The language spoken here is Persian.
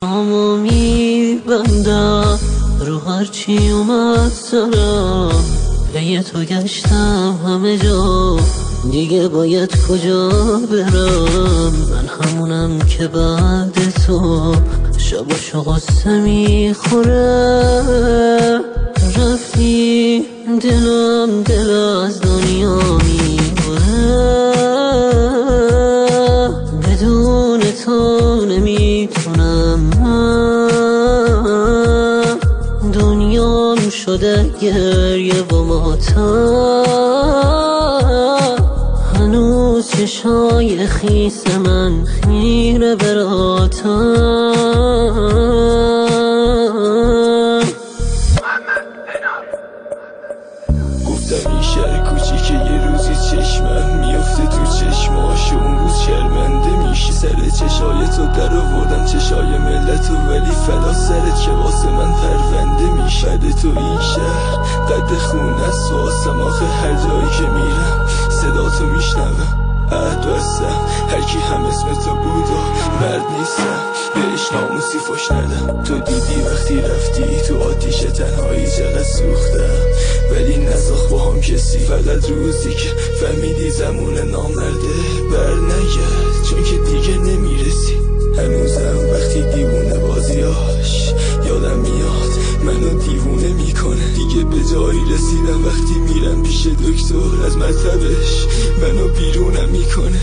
همو میبندم رو هرچی اومد سرم، پی تو گشتم همه جا، دیگه باید کجا برم؟ من همونم که بعد تو شباشو غصه میخوره. رفتی دل از دنیا میبره، بدون تو نمیتونم. دنیام شده گریه و ماتم، هنوز چشای خیس من خیره براتم. گفتم این شهر کوچیکه یه روزی چشمم میافته تو چشماش، اون روز شرمنده میشی. سر چشای تو در آوردم چشای ملت و ولی فدا سرت که واسه من پرونده میشه. بعد تو این شهر قد خونه است واسم، آخه هر جایی که میرم صدا تو میشنوم. عهد بستم هرکی هم اسم تو بود و مرد نیستم، بهش ناموسی فش ندم. تو دیدی وقتی رفتی تو آتیش تنهایی چقدر سوختم، ولی نساخت با هم کسی. فقط روزی که فهمیدی زمون نامرده بر نگرد، چون که دیگه نمیرسی. هنوزم وقتی دیوونه بازیاش یادم میاد منو دیوونه میکنه. دیگه به جایی رسیدم وقتی میرم پیش دکتر از مطبش منو بیرونم میکنه.